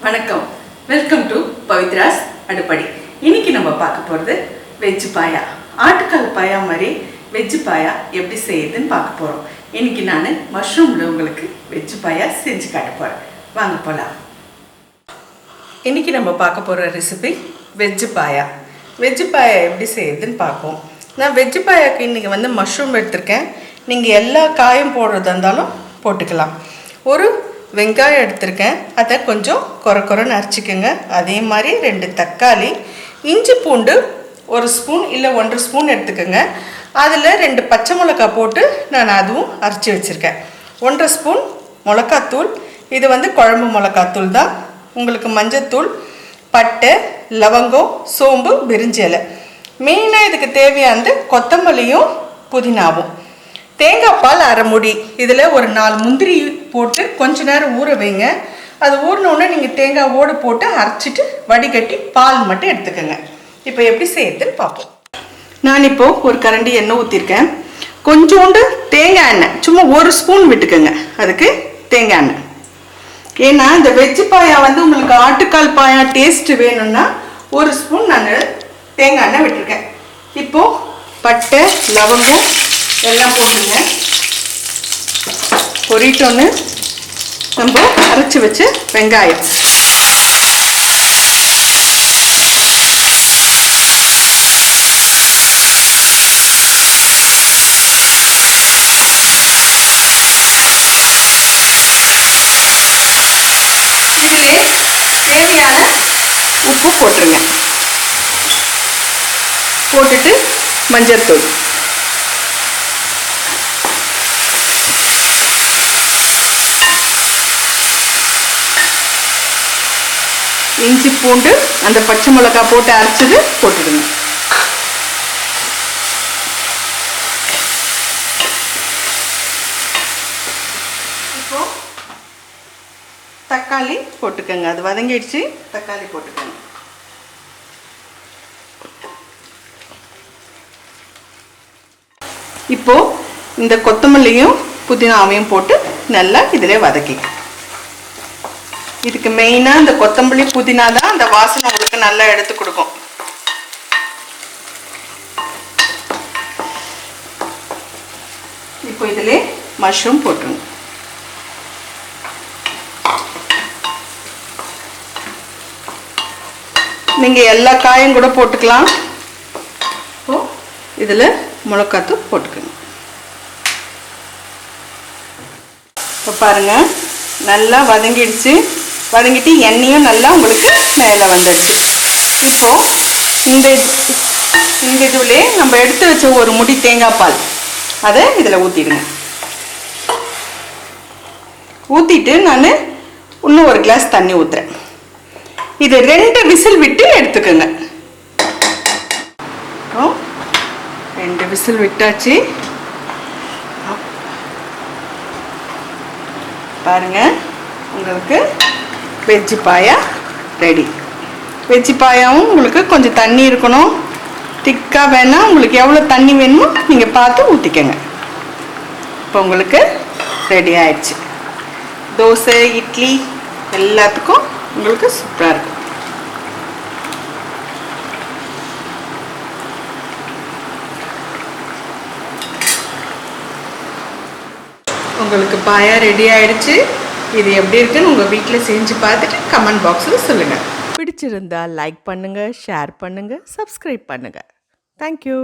வணக்கம், welcome to பவித்ராஸ் அடுப்படி. இன்னைக்கு நம்ம பார்க்க போகிறது வெஜ் பாயா. ஆட்டுக்கால் பாயா மாதிரி வெஜ் பாயா எப்படி செய்யுதுன்னு பார்க்க போகிறோம். இன்னைக்கு நான் மஷ்ரூமில் உங்களுக்கு வெஜ் பாயா செஞ்சு காட்ட போகிறேன். வாங்க போகலாம். இன்னைக்கு நம்ம பார்க்க போகிற ரெசிபி வெஜ் பாயா. வெஜ் பாயா எப்படி செய்யுதுன்னு பார்ப்போம். நான் வெஜ் பாயாவுக்கு இன்றைக்கி மஷ்ரூம் எடுத்திருக்கேன். நீங்கள் எல்லா காயும் போடுறதா இருந்தாலும் போட்டுக்கலாம். ஒரு வெங்காயம் எடுத்திருக்கேன், அதை கொஞ்சம் கொரன்னு அரைச்சிக்கோங்க. அதே மாதிரி 2 தக்காளி, இஞ்சி பூண்டு 1 ஸ்பூன் இல்லை 1.5 ஸ்பூன் எடுத்துக்கோங்க. அதில் 2 பச்சை மிளகாய் போட்டு நான் அதுவும் அரைச்சி வச்சுருக்கேன். 1.5 ஸ்பூன் மிளகாத்தூள், இது குழம்பு மிளகாத்தூள் தான். உங்களுக்கு மஞ்சத்தூள், பட்டை, லவங்கம், சோம்பு, பிரிஞ்சி இலை. மெயினாக இதுக்கு தேவையானது கொத்தமல்லியும் புதினாவும். தேங்காய் பால் 1/2 மூடி. இதில் ஒரு 4 முந்திரி போட்டு கொஞ்ச நேரம் ஊற வைங்க. அது ஊறினோடனே நீங்கள் தேங்காய் ஓடு போட்டு அரைச்சிட்டு வடிகட்டி பால் மட்டும் எடுத்துக்கோங்க. இப்போ எப்படி செய்யறதுன்னு பார்ப்போம். நான் இப்போது ஒரு கரண்டி எண்ணெய் ஊற்றிருக்கேன். கொஞ்சோண்டு தேங்காய் எண்ணெய், சும்மா 1 ஸ்பூன் விட்டுக்கோங்க. அதுக்கு தேங்காய் எண்ணெய். ஏன்னா இந்த வெஜ் பாயா உங்களுக்கு ஆட்டுக்கால் பாயா டேஸ்ட்டு வேணும்னா 1 ஸ்பூன் நான் தேங்காய் எண்ணெய் விட்டுருக்கேன். இப்போது பட்டை, லவங்கம் எல்லாம் போட்டுங்க. பொரிட்டோன்னு நம்ம அரைச்சி வச்ச வெங்காயம், இதிலே தேவையான உப்பு போட்டுருங்க. போட்டுட்டு மஞ்சள் தூள், இஞ்சி பூண்டு, அந்த பச்சை மிளகாய் போட்டு அரைச்சது போட்டுடுங்க. இப்போ தக்காளி போட்டுக்கோங்க. அது வதங்கிடுச்சு, தக்காளி போட்டுக்கோங்க. இப்போ இந்த கொத்தமல்லியும் புதினாவையும் போட்டு நல்லா இதிலே வதக்கிக்க. இதுக்கு மெயினாக இந்த கொத்தமல்லி புதினா தான் அந்த வாசனை உங்களுக்கு நல்லா எடுத்து கொடுக்கும். இப்போ இதிலே மஷ்ரூம் போட்டுருங்க. நீங்கள் எல்லா காயும் கூட போட்டுக்கலாம். இப்போ இதில் மிளகாத்தூள் போட்டுக்கோங்க. இப்போ பாருங்கள், நல்லா வதங்கிடுச்சு. வதங்கிட்டு எண்ணெயும் நல்லா உங்களுக்கு மேலே வந்துடுச்சு. இப்போது இந்த இதுலேயே நம்ம எடுத்து வச்ச ஒரு முடி தேங்காய் பால் அதை இதில் ஊற்றிடுங்க. ஊற்றிட்டு நான் இன்னும் 1 கிளாஸ் தண்ணி ஊற்றுறேன். இது 2 விசில் விட்டு எடுத்துக்கோங்க. 2 விசில் விட்டாச்சு. பாருங்கள், உங்களுக்கு வெஜ் பாயா ரெடி. வெஜ் பாயாவும் உங்களுக்கு கொஞ்சம் தண்ணி இருக்கணும். திக்காக வேணால் உங்களுக்கு எவ்வளோ தண்ணி வேணுமோ நீங்கள் பார்த்து ஊற்றிக்கங்க. இப்போ உங்களுக்கு ரெடி ஆயிடுச்சு. தோசை, இட்லி எல்லாத்துக்கும் உங்களுக்கு சூப்பராக இருக்கும். உங்களுக்கு பாயா ரெடி ஆயிடுச்சு. இது எப்படி இருக்குன்னு உங்கள் வீட்டில் செஞ்சு பார்த்துட்டு கமெண்ட் பாக்ஸில் சொல்லுங்கள். பிடிச்சிருந்தா லைக் பண்ணுங்கள், ஷேர் பண்ணுங்கள், சப்ஸ்கிரைப் பண்ணுங்கள். தேங்க்யூ.